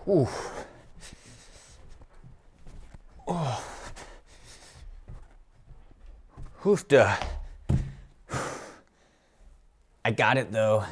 Ooh. Oh. Hoofda. I got it though.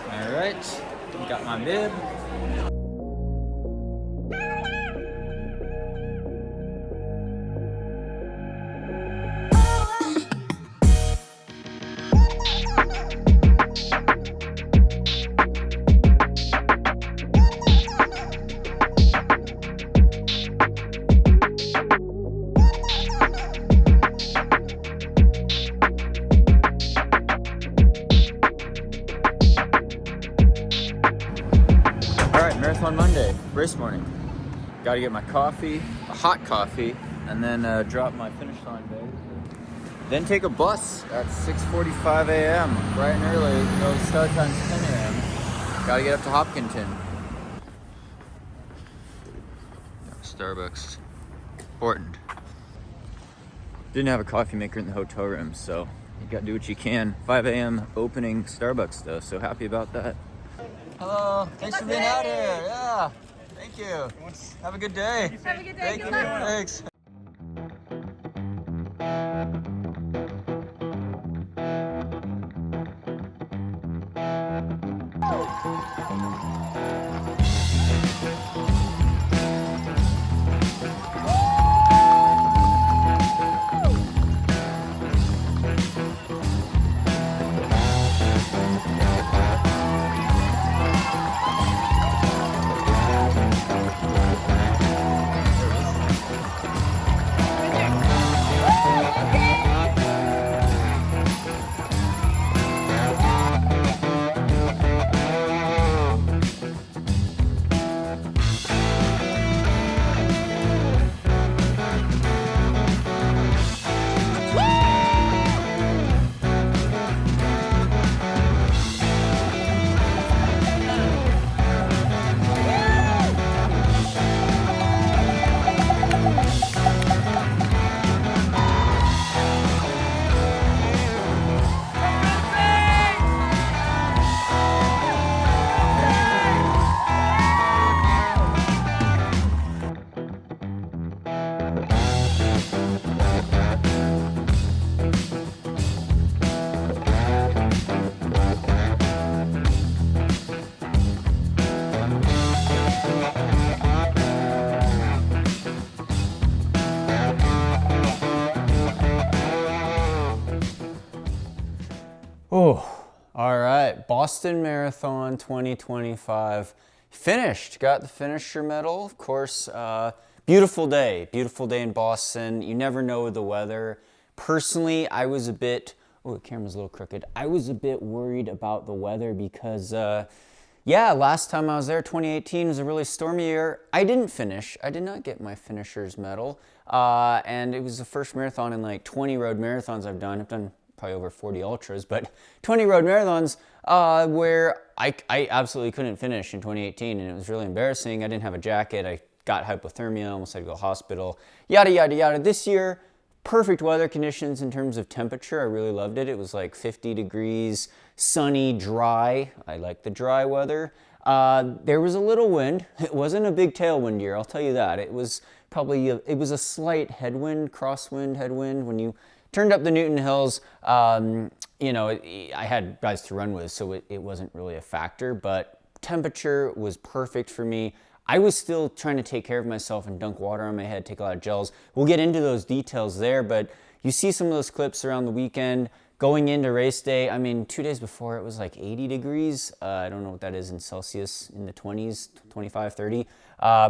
All right, got my bib. Marathon Monday, race morning. Gotta get my coffee, a hot coffee, and then drop my finish line bag. Then take a bus at 6:45 a.m. bright and early. You know, the start time's 10 a.m. Gotta get up to Hopkinton. Starbucks, important. Didn't have a coffee maker in the hotel room, so you gotta do what you can. 5 a.m. opening Starbucks though, so happy about that. Hello, thanks for being out here. Yeah, thank you. Have a good day. Have a good day. Thank you. Thanks. Oh, all right. Boston Marathon 2025 finished. Got the finisher medal, of course. Beautiful day in Boston. You never know with the weather. Personally, I was a bit Oh, the camera's a little crooked. I was a bit worried about the weather because, yeah, last time I was there, 2018, was a really stormy year. I didn't finish. I did not get my finisher's medal. And it was the first marathon in like 20 road marathons I've done. I've done probably over 40 ultras, but 20 road marathons where I absolutely couldn't finish in 2018, and it was really embarrassing. I didn't have a jacket. I got hypothermia, almost had to go to the hospital, yada, yada, yada. This year, perfect weather conditions in terms of temperature. I really loved it. It was like 50 degrees, sunny, dry. I like the dry weather. There was a little wind. It wasn't a big tailwind year, I'll tell you that. It was probably, it was a slight headwind, crosswind, headwind. When you turned up the Newton Hills, you know, I had guys to run with, so it wasn't really a factor, but temperature was perfect for me. I was still trying to take care of myself and dunk water on my head, take a lot of gels. We'll get into those details there, but you see some of those clips around the weekend. Going into race day, I mean, 2 days before it was like 80 degrees. I don't know what that is in Celsius, in the 20s, 25, 30.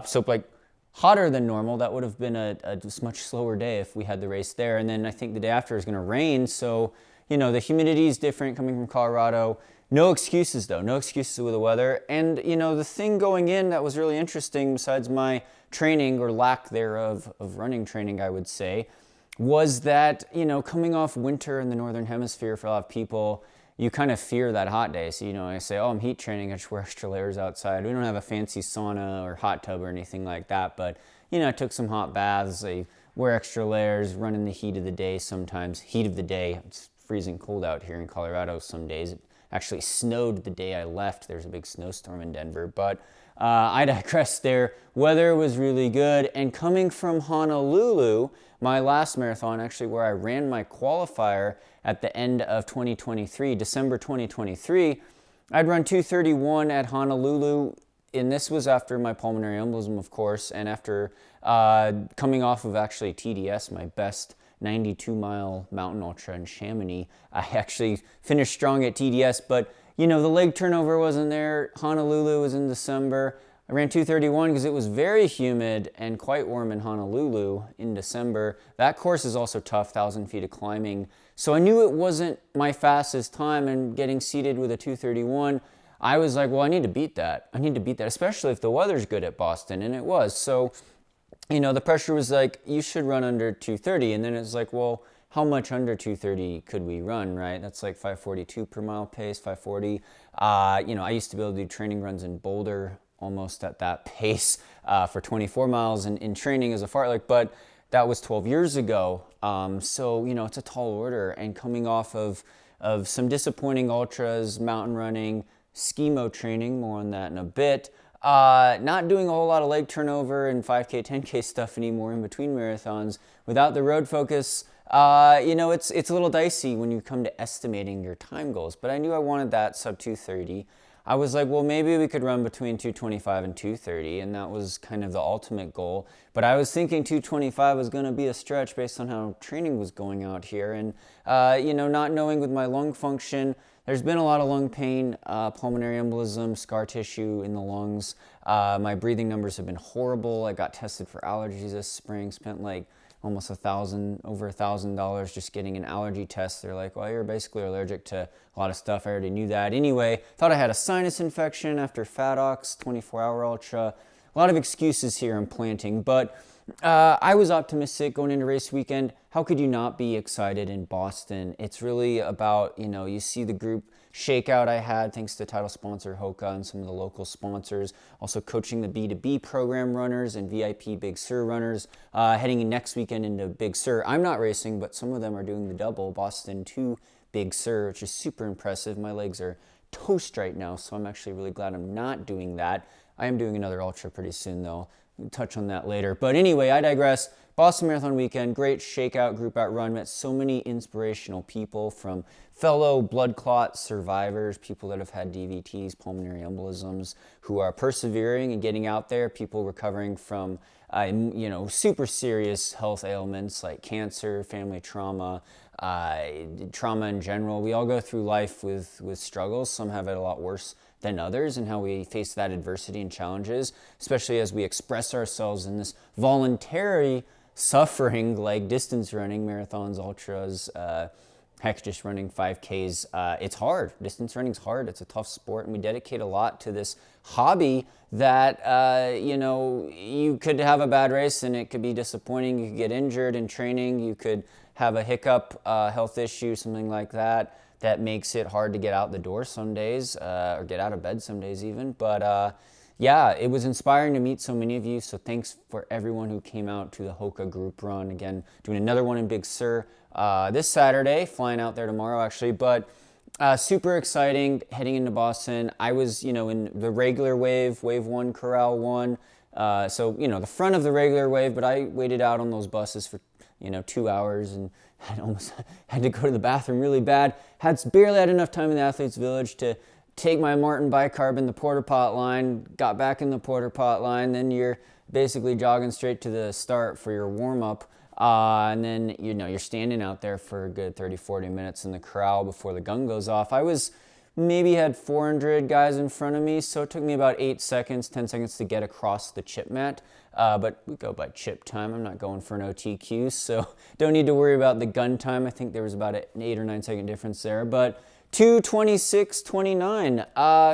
So like hotter than normal. That would have been a much slower day if we had the race there. And then I think the day after is going to rain. So, you know, the humidity is different coming from Colorado. No excuses though, no excuses with the weather. And you know, the thing going in that was really interesting, besides my training or lack thereof of running training, I would say, was that, you know, coming off winter in the Northern Hemisphere for a lot of people, you kind of fear that hot day. So, you know, I say, oh, I'm heat training, I just wear extra layers outside. We don't have a fancy sauna or hot tub or anything like that, but, you know, I took some hot baths, I wear extra layers, run in the heat of the day sometimes. Heat of the day, it's freezing cold out here in Colorado some days. Actually snowed the day I left. There's a big snowstorm in Denver, but I digress there. Weather was really good, and coming from Honolulu, my last marathon, actually where I ran my qualifier at the end of 2023, December 2023, I'd run 2:31 at Honolulu, and this was after my pulmonary embolism, of course, and after coming off of actually TDS, my best 92-mile mountain ultra in Chamonix. I actually finished strong at TDS, but you know, the leg turnover wasn't there. Honolulu was in December. I ran 2:31 because it was very humid and quite warm in Honolulu in December. That course is also tough, 1,000 feet of climbing. So I knew it wasn't my fastest time, and getting seated with a 2:31, I was like, well, I need to beat that. I need to beat that, especially if the weather's good at Boston, and it was. So, you know, the pressure was like, you should run under 2:30. And then it's like, well, how much under 2:30 could we run, right? That's like 5:42 per mile pace, 5:40. You know, I used to be able to do training runs in Boulder almost at that pace for 24 miles in training as a fartlek, but that was 12 years ago. So, you know, it's a tall order. And coming off of some disappointing ultras, mountain running, schemo training, more on that in a bit, not doing a whole lot of leg turnover and 5K, 10K stuff anymore in between marathons. Without the road focus, you know, it's a little dicey when you come to estimating your time goals. But I knew I wanted that sub 2:30. I was like, well, maybe we could run between 2:25 and 2:30, and that was kind of the ultimate goal. But I was thinking 2:25 was going to be a stretch based on how training was going out here. And, you know, not knowing with my lung function, there's been a lot of lung pain, pulmonary embolism, scar tissue in the lungs. My breathing numbers have been horrible. I got tested for allergies this spring, spent like almost over $1,000 just getting an allergy test. They're like, well, you're basically allergic to a lot of stuff. I already knew that. Anyway, thought I had a sinus infection after FatOx, 24-hour ultra. A lot of excuses here I'm planting, but I was optimistic going into race weekend. How could you not be excited in Boston? It's really about, you know, you see the group shakeout I had, thanks to title sponsor Hoka and some of the local sponsors. Also coaching the B2B program runners and VIP Big Sur runners. Heading next weekend into Big Sur. I'm not racing, but some of them are doing the double, Boston to Big Sur, which is super impressive. My legs are toast right now, so I'm actually really glad I'm not doing that. I am doing another ultra pretty soon, though. We'll touch on that later. But anyway, I digress. Boston Marathon weekend, great shakeout group out run. Met so many inspirational people, from fellow blood clot survivors, people that have had DVTs, pulmonary embolisms, who are persevering and getting out there, people recovering from you know, super serious health ailments like cancer, family trauma, trauma in general. We all go through life with struggles. Some have it a lot worse than others, and how we face that adversity and challenges, especially as we express ourselves in this voluntary suffering like distance running, marathons, ultras, heck, just running 5Ks. It's hard. Distance running's hard. It's a tough sport, and we dedicate a lot to this hobby that, you could have a bad race and it could be disappointing. You could get injured in training. You could have a hiccup, health issue, something like that, that makes it hard to get out the door some days, or get out of bed some days even. But yeah, it was inspiring to meet so many of you. So thanks for everyone who came out to the Hoka group run. Again, doing another one in Big Sur this Saturday, flying out there tomorrow actually. But super exciting heading into Boston. I was, in the regular wave 1, Corral 1. So, the front of the regular wave, but I waited out on those buses for, 2 hours and I almost had to go to the bathroom really bad. Barely had enough time in the Athletes Village to take my Martin bicarb in the porta pot line, got back in the porta pot line, then you're basically jogging straight to the start for your warm-up. And then, you're standing out there for a good 30, 40 minutes in the corral before the gun goes off. I maybe had 400 guys in front of me, so it took me about 10 seconds to get across the chip mat. But we go by chip time. I'm not going for an OTQ, so don't need to worry about the gun time. I think there was about an 8 or 9 second difference there. But 2:26:29.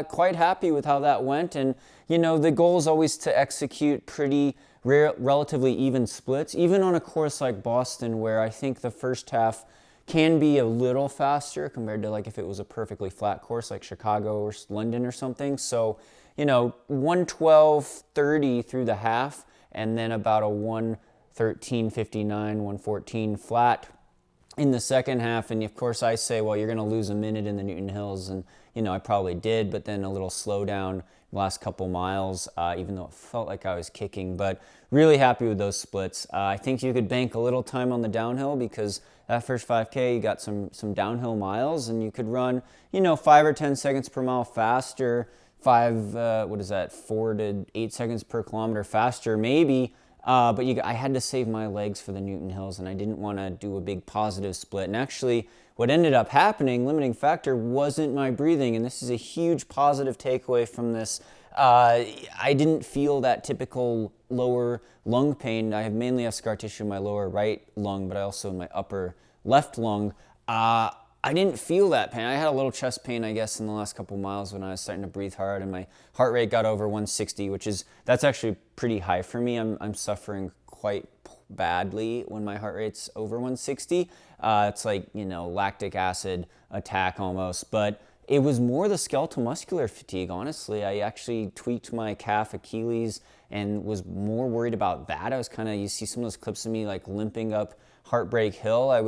Quite happy with how that went. And, the goal is always to execute pretty relatively even splits, even on a course like Boston, where I think the first half can be a little faster compared to like if it was a perfectly flat course like Chicago or London or something. So, 1:12:30 through the half, and then about a 1:13:59, 1:14 flat in the second half. And of course I say, well, you're going to lose a minute in the Newton Hills, and I probably did, but then a little slowdown last couple miles, even though it felt like I was kicking. But really happy with those splits. I think you could bank a little time on the downhill, because that first 5K you got some downhill miles, and you could run 5 or 10 seconds per mile faster, 4 to 8 seconds per kilometer faster maybe. But I had to save my legs for the Newton Hills, and I didn't want to do a big positive split. And actually, what ended up happening, limiting factor, wasn't my breathing. And this is a huge positive takeaway from this. I didn't feel that typical lower lung pain. I mainly have scar tissue in my lower right lung, but I also in my upper left lung. I didn't feel that pain. I had a little chest pain, I guess, in the last couple miles when I was starting to breathe hard, and my heart rate got over 160, that's actually pretty high for me. I'm suffering quite badly when my heart rate's over 160. It's like, lactic acid attack almost. But it was more the skeletal muscular fatigue, honestly. I actually tweaked my calf Achilles and was more worried about that. I was you see some of those clips of me like limping up Heartbreak Hill. I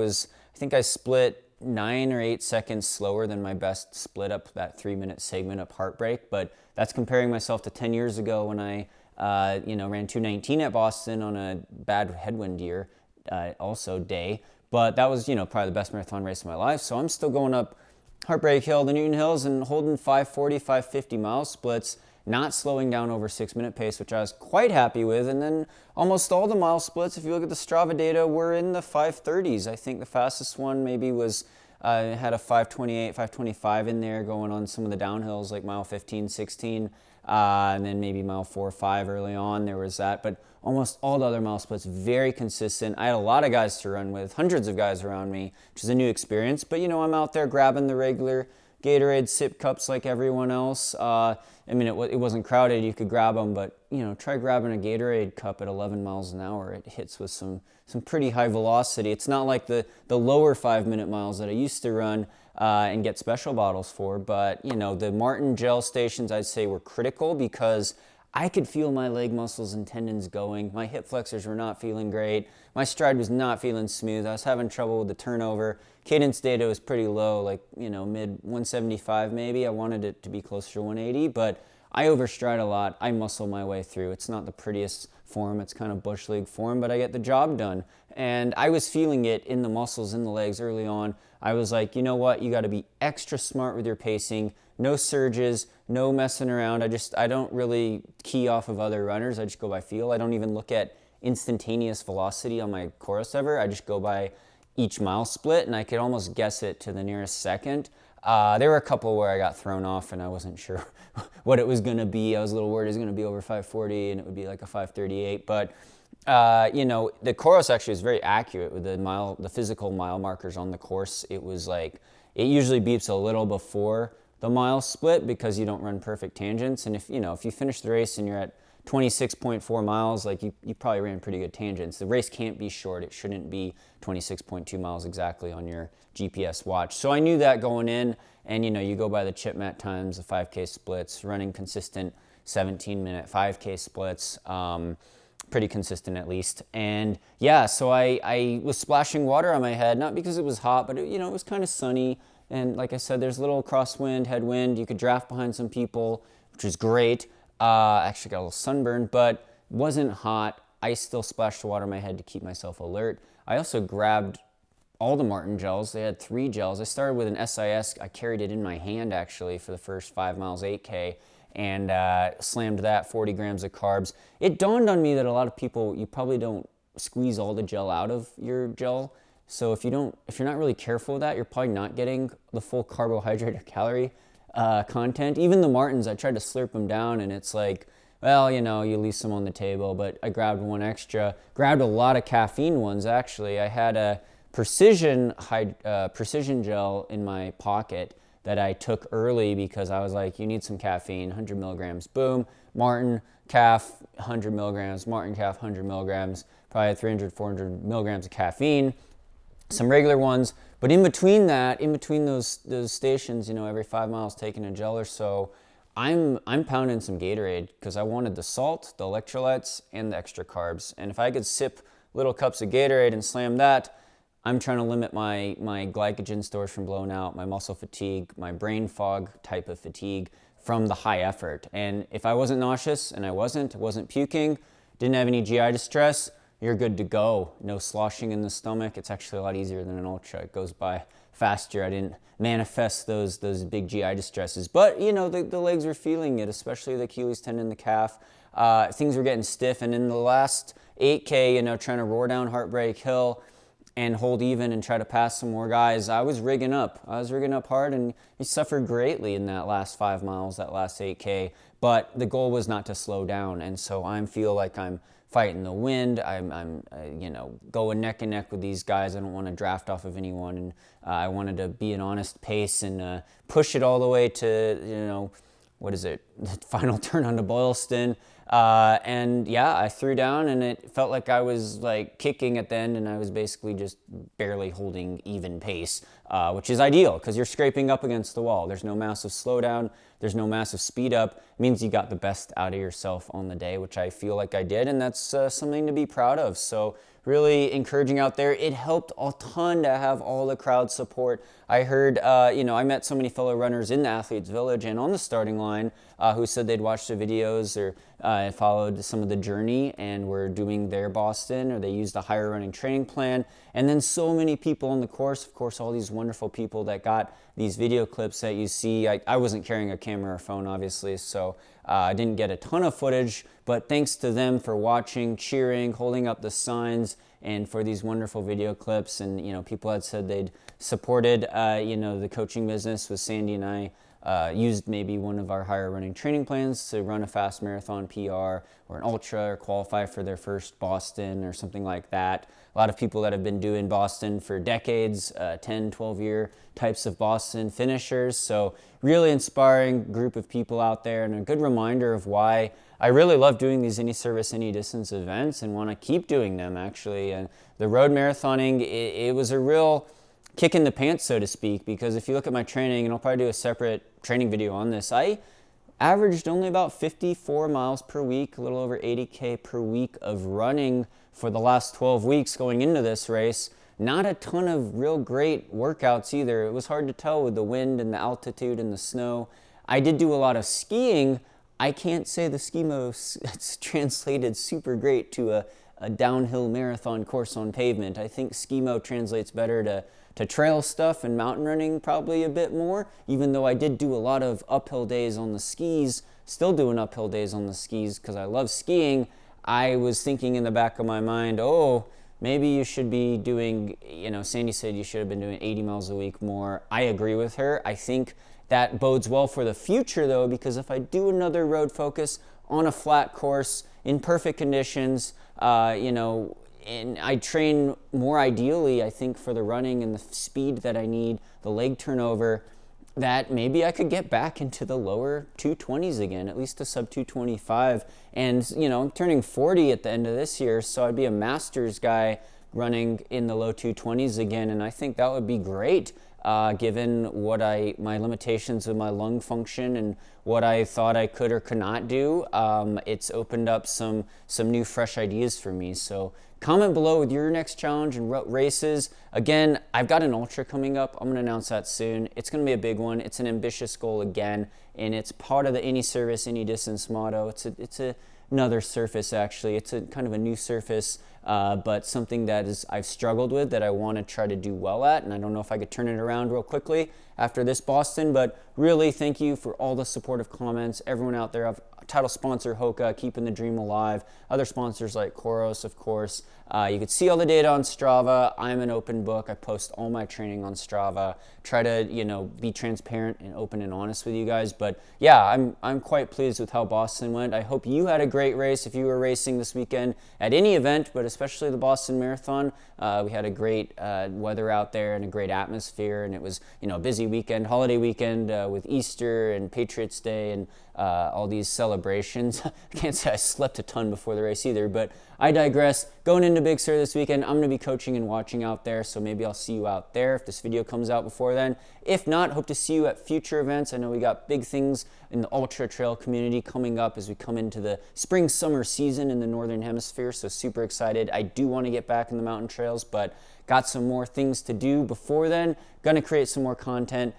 think I split 9 or 8 seconds slower than my best split up that 3-minute segment up Heartbreak. But that's comparing myself to 10 years ago when I ran 2:19 at Boston on a bad headwind year, also day. But that was, probably the best marathon race of my life. So I'm still going up Heartbreak Hill, the Newton Hills, and holding 540, 550 mile splits, not slowing down over 6-minute pace, which I was quite happy with. And then almost all the mile splits, if you look at the Strava data, were in the 530s. I think the fastest one maybe was, had a 528, 525 in there going on some of the downhills like mile 15, 16. And then maybe mile 4 or 5 early on, there was that. But almost all the other mile splits, very consistent. I had a lot of guys to run with, hundreds of guys around me, which is a new experience. But, I'm out there grabbing the regular Gatorade sip cups like everyone else. It wasn't crowded, you could grab them, but, try grabbing a Gatorade cup at 11 miles an hour. It hits with some pretty high velocity. It's not like the lower 5-minute miles that I used to run and get special bottles for. But, the Martin gel stations, I'd say, were critical because I could feel my leg muscles and tendons going. My hip flexors were not feeling great. My stride was not feeling smooth. I was having trouble with the turnover. Cadence data was pretty low, like, mid 175 maybe. I wanted it to be closer to 180, but I overstride a lot. I muscle my way through. It's not the prettiest form. It's kind of bush league form, but I get the job done. And I was feeling it in the muscles, in the legs early on. I was like, you know what? You got to be extra smart with your pacing. No surges, no messing around. I don't really key off of other runners. I just go by feel. I don't even look at instantaneous velocity on my chorus ever. I just go by each mile split, and I could almost guess it to the nearest second. There were a couple where I got thrown off and I wasn't sure what it was going to be. I was a little worried it was going to be over 540 and it would be like a 538. But You know, the course actually is very accurate with the physical mile markers on the course. It was like, it usually beeps a little before the mile split because you don't run perfect tangents. And if you finish the race and you're at 26.4 miles, like you probably ran pretty good tangents. The race can't be short. It shouldn't be 26.2 miles exactly on your GPS watch. So I knew that going in, and you go by the chip mat times, the 5K splits, running consistent 17-minute 5K splits, pretty consistent at least. And yeah, so I was splashing water on my head, not because it was hot, but it was kind of sunny. And like I said, there's a little crosswind, headwind. You could draft behind some people, which was great. Actually got a little sunburn, but wasn't hot. I still splashed water on my head to keep myself alert. I also grabbed all the Martin gels. They had 3 gels. I started with an SIS. I carried it in my hand actually for the first 5 miles, 8K, and slammed that, 40 grams of carbs. It dawned on me that a lot of people, you probably don't squeeze all the gel out of your gel. So if you're not really careful with that, you're probably not getting the full carbohydrate or calorie content. Even the Martins, I tried to slurp them down, and it's like, well, you leave some on the table, but I grabbed one extra. Grabbed a lot of caffeine ones, actually. I had a precision gel in my pocket that I took early because I was like, you need some caffeine, 100 milligrams, boom. Martin, calf, 100 milligrams, Martin, calf, 100 milligrams, probably 300, 400 milligrams of caffeine. Some regular ones, but in between those stations, every 5 miles taking a gel or so, I'm pounding some Gatorade because I wanted the salt, the electrolytes, and the extra carbs. And if I could sip little cups of Gatorade and slam that, I'm trying to limit my glycogen stores from blowing out, my muscle fatigue, my brain fog type of fatigue from the high effort. And if I wasn't nauseous, and I wasn't puking, didn't have any GI distress, you're good to go. No sloshing in the stomach. It's actually a lot easier than an ultra. It goes by faster. I didn't manifest those big GI distresses. But, the legs were feeling it, especially the Achilles tendon, the calf. Things were getting stiff. And in the last 8K, trying to roar down Heartbreak Hill and hold even and try to pass some more guys, I was rigging up. I was rigging up hard, and he suffered greatly in that last 5 miles, that last 8K. But the goal was not to slow down. And so I feel like I'm fighting the wind. I'm going neck and neck with these guys. I don't want to draft off of anyone, and I wanted to be an honest pace and push it all the way to the final turn onto Boylston. And yeah, I threw down, and it felt like I was like kicking at the end, and I was basically just barely holding even pace, which is ideal because you're scraping up against the wall. There's no massive slowdown. There's no massive speed up. It means you got the best out of yourself on the day, which I feel like I did, and that's something to be proud of. So really encouraging out there. It helped a ton to have all the crowd support. I heard, I met so many fellow runners in the Athletes Village and on the starting line who said they'd watched the videos or followed some of the journey and were doing their Boston, or they used a higher running training plan. And then so many people on the course, of course, all these wonderful people that got these video clips that you see. I wasn't carrying a camera or phone, obviously, so I didn't get a ton of footage, but thanks to them for watching, cheering, holding up the signs, and for these wonderful video clips. And, people had said they'd supported, the coaching business with Sandy and I. Used maybe one of our higher running training plans to run a fast marathon PR or an ultra or qualify for their first Boston or something like that. A lot of people that have been doing Boston for decades, 10, 12-year types of Boston finishers. So really inspiring group of people out there, and a good reminder of why I really love doing these any service, any distance events and want to keep doing them, actually. And the road marathoning, it was a real kick in the pants, so to speak, because if you look at my training, and I'll probably do a separate training video on this, I averaged only about 54 miles per week, a little over 80K per week of running for the last 12 weeks going into this race. Not a ton of real great workouts either. It was hard to tell with the wind and the altitude and the snow. I did do a lot of skiing. I can't say the skimo it's translated super great to a downhill marathon course on pavement. I think skimo translates better to trail stuff and mountain running probably a bit more, even though I did do a lot of uphill days on the skis, still doing uphill days on the skis because I love skiing. I was thinking in the back of my mind, maybe you should be doing, Sandy said you should have been doing 80 miles a week more. I agree with her. I think that bodes well for the future though, because if I do another road focus on a flat course in perfect conditions, And I train more ideally, I think, for the running and the speed that I need, the leg turnover, that maybe I could get back into the lower 220s again, at least a sub 225. And, I'm turning 40 at the end of this year, so I'd be a masters guy running in the low 220s again, and I think that would be great. Given my limitations with my lung function and what I thought I could or could not do, it's opened up some new fresh ideas for me. So comment below with your next challenge and races. Again, I've got an ultra coming up. I'm going to announce that soon. It's going to be a big one. It's an ambitious goal again, and it's part of the any service, any distance motto. It's another surface, actually. It's a kind of a new surface, but something that I've struggled with, that I want to try to do well at, and I don't know if I could turn it around real quickly after this Boston, but really thank you for all the supportive comments. Everyone out there, title sponsor Hoka, keeping the dream alive. Other sponsors like Koros, of course. You can see all the data on Strava. I'm an open book. I post all my training on Strava. Try to, be transparent and open and honest with you guys. But yeah, I'm quite pleased with how Boston went. I hope you had a great race if you were racing this weekend at any event, but especially the Boston Marathon. We had a great weather out there and a great atmosphere, and it was, a busy weekend, holiday weekend with Easter and Patriots Day and all these celebrations. I can't say I slept a ton before the race either, but I digress. Going into Big Sur this weekend, I'm going to be coaching and watching out there, so maybe I'll see you out there if this video comes out before then. If not, hope to see you at future events. I know we got big things in the ultra trail community coming up as we come into the spring-summer season in the Northern Hemisphere, so super excited. I do want to get back in the mountain trails, but got some more things to do before then. Going to create some more content,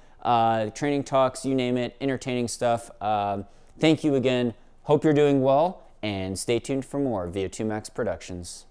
training talks, you name it, entertaining stuff. Thank you again. Hope you're doing well, and stay tuned for more VO2 Max Productions.